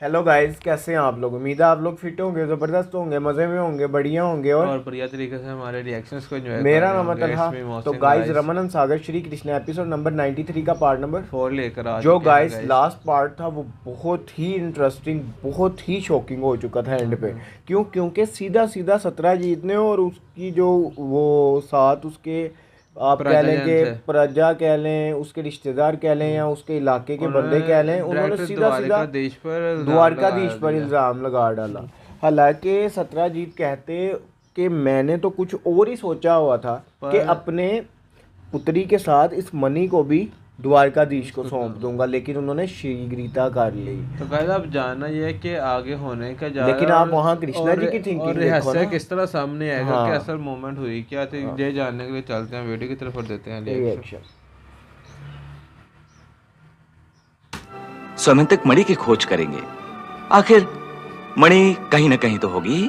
Hello guys, कैसे हैं आप लोग। उम्मीद है आप लोग फिट होंगे, ज़बरदस्त होंगे, मज़े में होंगे, बढ़िया होंगे और बढ़िया तरीके से हमारे रिएक्शंस को एंजॉय कर मेरा रहे नाम है होंगे। तलहा। इसमें तो मोहसिन गाइस, गाइस रमन सागर श्री कृष्ण एपिसोड नंबर 93 का पार्ट नंबर 4 लेकर आ 4। चुके हैं गाइस, गाइस। लास्ट पार्ट था वो बहुत ही इंटरेस्टिंग, बहुत ही शॉकिंग हो चुका था एंड पे। क्योंकि सीधा सीधा 17 जीतने और उसकी जो वो साथ उसके आप कह लें प्रजाजन कि थे, प्रजा कह लें, उसके रिश्तेदार कह लें या उसके इलाके के बंदे कह लें, उन्होंने उन्होंने डायरेक्ट सीधा सीधा द्वारिका देश पर इल्ज़ाम लगा द्वारकाधीश पर दिया। इल्ज़ाम लगा डाला। हालांकि 17 जीत कहते कि मैंने तो कुछ और ही सोचा हुआ था कि पर अपने पुत्री के साथ इस मनी को भी द्वारकाधीश को उसको सौंप दूंगा, लेकिन उन्होंने शीघ्रता कर ली। तो गाइस अब जानना ये है कि आगे होने का जा रहा लेकिन है आप वहाँ कृष्णा जी की और थिंकिंग देखो रहस्य ना। किस तरह सामने आएगा, क्या हाँ, असल मोमेंट हुई क्या थी, हाँ, ये जानने के लिए चलते हैं वीडियो की तरफ और देते हैं रिएक्शन। रिएक्शन। स्वयंतक मणि की खोज करेंगे। आखिर मणि कहीं न कहीं तो होगी ही।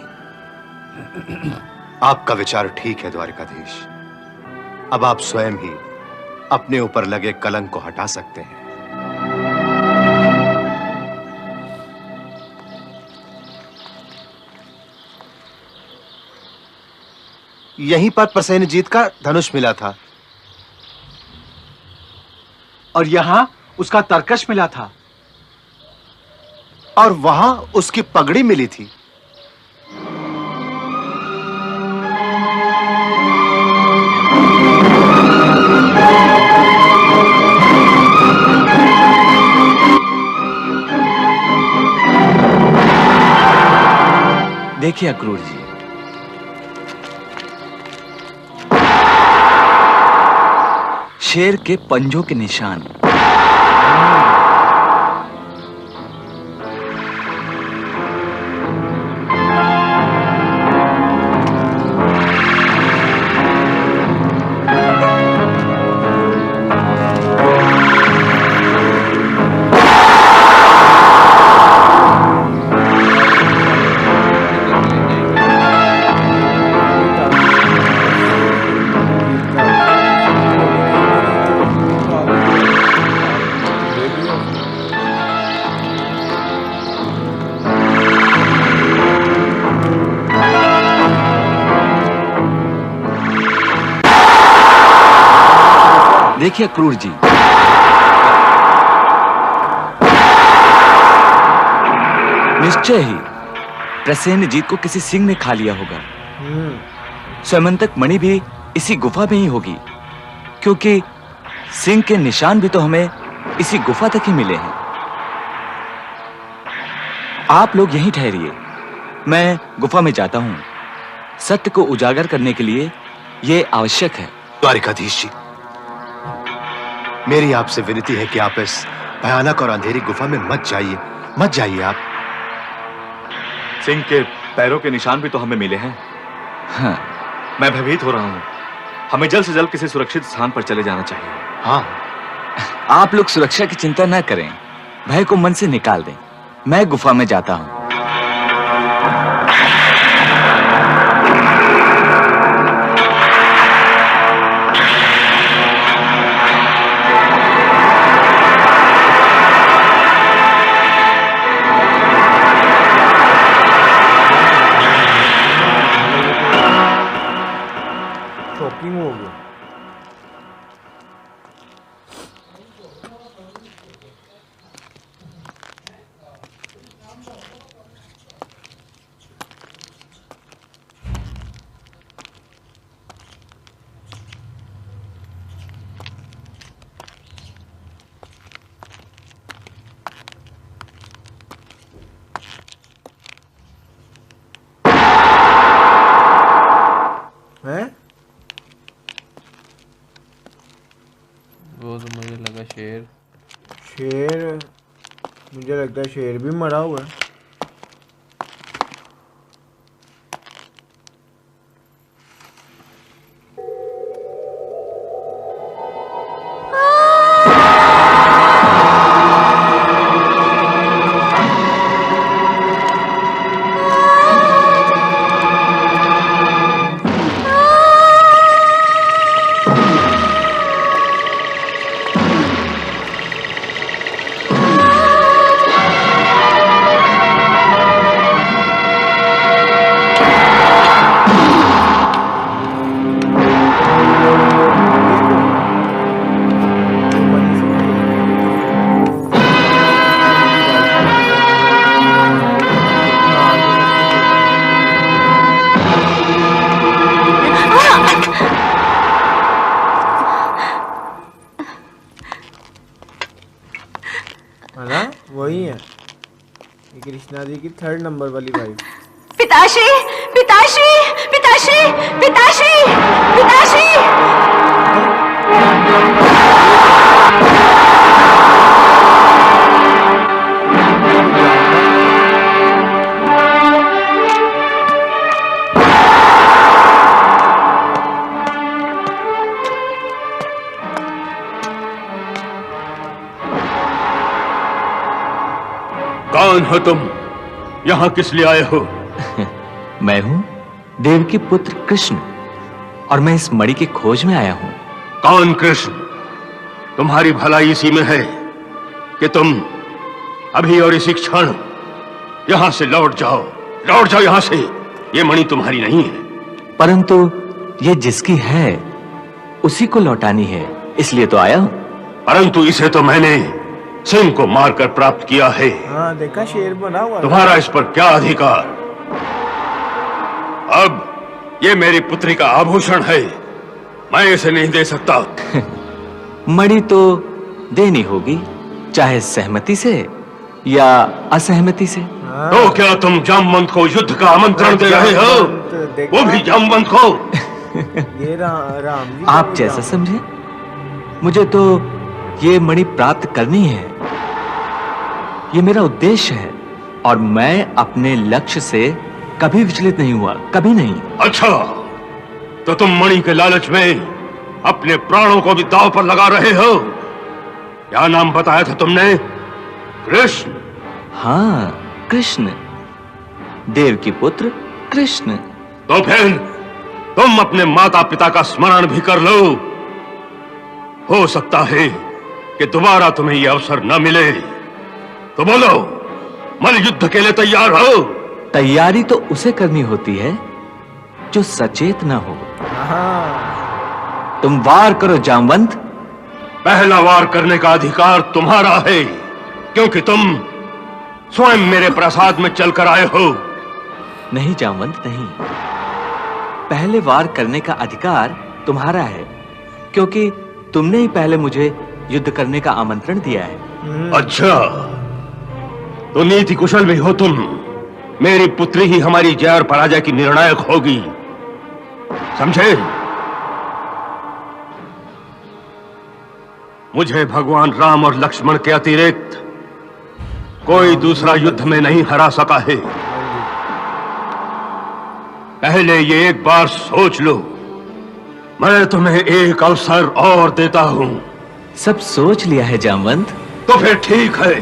आपका विचार ठीक है द्वारिकाधीश। अब आप स्वयं ही अपने ऊपर लगे कलंक को हटा सकते हैं। यहीं पर प्रसेनजीत का धनुष मिला था और यहां उसका तरकश मिला था। और वहां उसकी पगड़ी मिली थी। देखिए अक्रूर जी, शेर के पंजों के निशान। देखिए अक्रूर जी, निश्चय ही प्रसेनजीत को किसी सिंह ने खा लिया होगा। स्वयंतक मणि भी इसी गुफा में ही होगी, क्योंकि सिंह के निशान भी तो हमें इसी गुफा तक ही मिले हैं। आप लोग यहीं ठहरिए, मैं गुफा में जाता हूं। सत्य को उजागर करने के लिए यह आवश्यक है। द्वारिकाधीश जी, मेरी आपसे विनती है कि आप इस भयानक और अंधेरी गुफा में मत जाइए आप। सिंह के पैरों के निशान भी तो हमें मिले हैं। हाँ, मैं भयभीत हो रहा हूं। हमें जल्द से जल्द किसी सुरक्षित स्थान पर चले जाना चाहिए। हाँ, आप लोग सुरक्षा की चिंता न करें, भय को मन से निकाल दें। मैं गुफा में जाता हूं। शॉकिंग हो गया। हैं? वो तो मुझे लगा शेर। शेर? मुझे लगता है शेर भी मरा हुआ है। कृष्णा जी की 3rd नंबर वाली वाइफ। पिताश्री पिताश्री पिताश्री पिताश्री पिताश्री। कौन हो तुम? यहाँ किस लिए आए हो? मैं हूं देव के पुत्र कृष्ण और मैं इस मणि की खोज में आया हूं। कौन कृष्ण? तुम्हारी भलाई इसी में है कि तुम अभी और इसी क्षण यहां से लौट जाओ यहां से। ये मणि तुम्हारी नहीं है। परंतु ये जिसकी है उसी को लौटानी है, इसलिए तो आया हूं। परंतु इसे तो मैंने सिंह को मारकर प्राप्त किया है। हाँ देखा, शेर बना हुआ। तुम्हारा इस पर क्या अधिकार? अब ये मेरी पुत्री का आभूषण है, मैं इसे नहीं दे सकता। मणि तो देनी होगी, चाहे सहमति से या असहमति से। तो क्या तुम जामवंत को युद्ध का आमंत्रण दे रहे हो? वो भी जामवंत को? ये राम जी आप जैसा समझे, मुझे तो ये मणि प्राप्त करनी है। ये मेरा उद्देश्य है और मैं अपने लक्ष्य से कभी विचलित नहीं हुआ, कभी नहीं। अच्छा, तो तुम मणि के लालच में अपने प्राणों को भी दांव पर लगा रहे हो। क्या नाम बताया था तुमने? कृष्ण? हाँ, कृष्ण, देव की पुत्र कृष्ण। तो फिर तुम अपने माता पिता का स्मरण भी कर लो। हो सकता है कि दोबारा तुम्हें यह अवसर न मिले। तो बोलो, मल युद्ध के लिए तैयार हो? तैयारी तो उसे करनी होती है जो सचेत ना हो। हाँ। तुम वार करो जामवंत। पहला वार करने का अधिकार तुम्हारा है, क्योंकि तुम स्वयं मेरे प्रसाद में चलकर आए हो। नहीं जामवंत, नहीं। पहले वार करने का अधिकार तुम्हारा है, क्योंकि तुमने ही पहले मुझे युद्ध करने का आमंत्रण दिया है। अच्छा, तो नीति कुशल भी हो तुम। मेरी पुत्री ही हमारी जय और पराजय की निर्णायक होगी, समझे? मुझे भगवान राम और लक्ष्मण के अतिरिक्त कोई दूसरा युद्ध में नहीं हरा सका है। पहले ये एक बार सोच लो। मैं तुम्हें एक अवसर और देता हूं। सब सोच लिया है जामवंत। तो फिर ठीक है।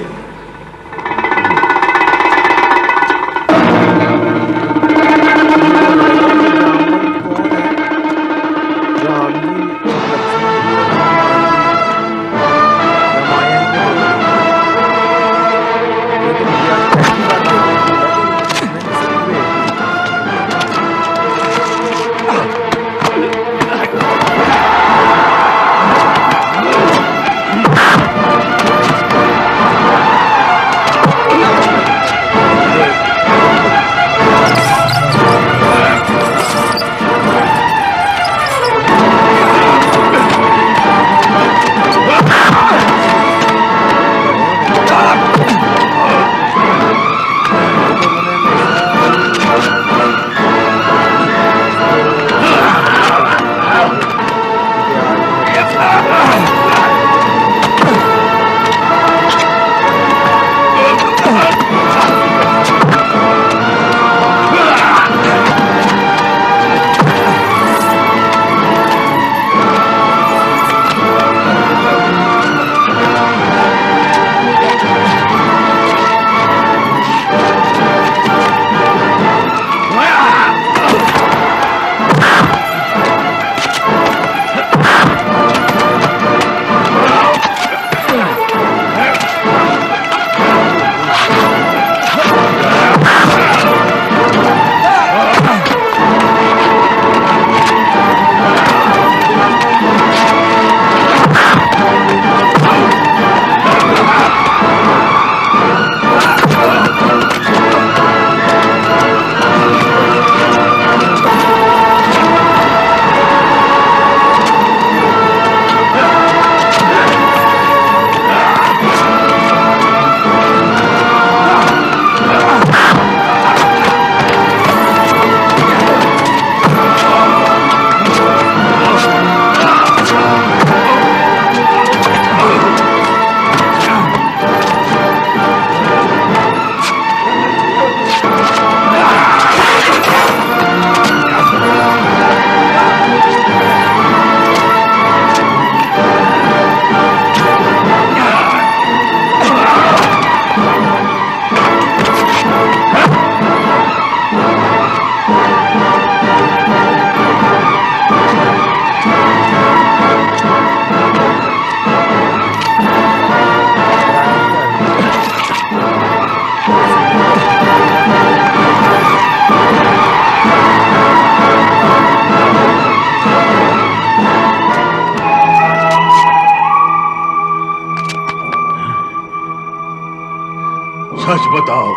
बताओ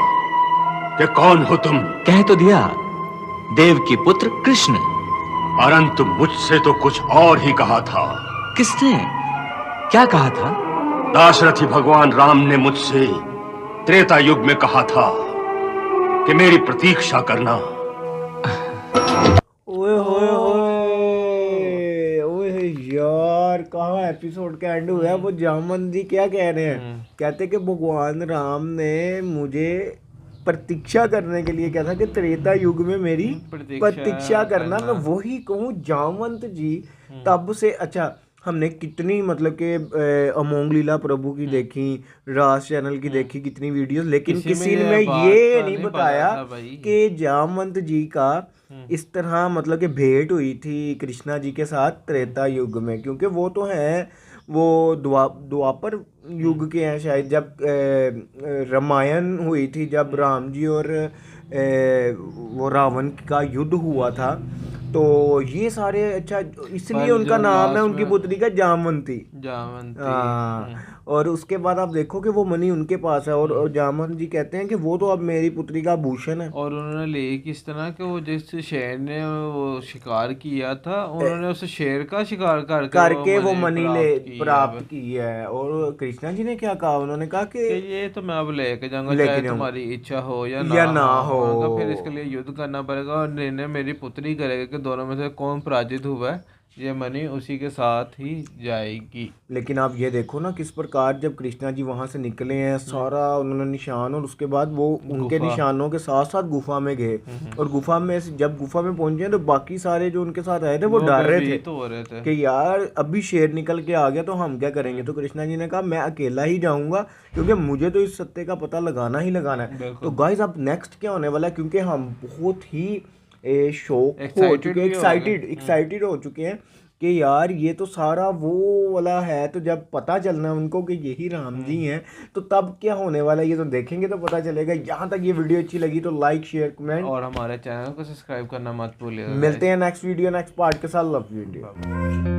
कि कौन हो तुम। कह तो दिया, देव की पुत्र कृष्ण। परंतु मुझसे तो कुछ और ही कहा था। किसने क्या कहा था? दाशरथी भगवान राम ने मुझसे त्रेता युग में कहा था कि मेरी प्रतीक्षा करना। ओए होए होए ओए यार, कहाँ एपिसोड का एंड हुआ है? वो जामन जी क्या कह रहे हैं? कहते कि भगवान राम ने मुझे प्रतीक्षा करने के लिए कहा था कि त्रेता युग में मेरी प्रतीक्षा करना। मैं वही कहूँ, जामवंत जी तब से अच्छा हमने कितनी मतलब कि अमोंग लीला प्रभु की देखी, राज चैनल की देखी कितनी वीडियोस, लेकिन किसी ने ये नहीं बताया कि जामवंत जी का इस तरह मतलब कि भेंट हुई थी कृष्णा जी के साथ त्रेता युग में। क्योंकि वो तो हैं, वो द्वापर युग के हैं शायद, जब रामायण हुई थी, जब राम जी और वो रावण का युद्ध हुआ था। तो ये सारे अच्छा इसलिए उनका नाम है उनकी पुत्री का जामवंती। हाँ, और उसके बाद आप देखो कि वो मणि उनके पास है, और जामवंत जी कहते हैं कि वो तो अब मेरी पुत्री का भूषण है। और उन्होंने ले किस तरह के वो जिस शेर ने वो शिकार किया था, उन्होंने उस शेर का शिकार करके वो मणि प्राप्त की है। और कृष्णा जी ने क्या कहा? उन्होंने कहा कि ये तो मैं अब लेके जाऊंगा, चाहे तुम्हारी इच्छा हो या ना हो। फिर इसके लिए युद्ध करना पड़ेगा और निर्णय मेरी पुत्री करेगा कि दोनों में से कौन पराजित हुआ है, ये मणि उसी के साथ ही जाएगी। लेकिन आप ये देखो ना किस प्रकार जब कृष्णा जी वहां से निकले हैं, सारा उन्होंने निशान, और उसके बाद वो उनके निशानों के साथ साथ गुफा में गए। और गुफा में जब गुफा में पहुंचे तो बाकी सारे जो उनके साथ आए थे वो डर रहे थे कि यार अभी शेर निकल के आ गया तो हम क्या करेंगे। तो कृष्णा जी ने कहा मैं अकेला ही जाऊंगा, क्योंकि मुझे तो इस सत्य का पता लगाना ही लगाना है। तो गाइस अब नेक्स्ट क्या होने वाला है, क्योंकि हम बहुत ही शौक हो चुके हैं, एक्साइटेड हो चुके हैं कि यार ये तो सारा वो वाला है। तो जब पता चलना है उनको कि यही राम जी हैं, तो तब क्या होने वाला है ये तो देखेंगे तो पता चलेगा। यहाँ तक ये वीडियो अच्छी लगी तो लाइक शेयर कमेंट और हमारे चैनल को सब्सक्राइब करना मत भूलिएगा। मिलते हैं नेक्स्ट वीडियो नेक्स्ट पार्ट के साथ। Love video.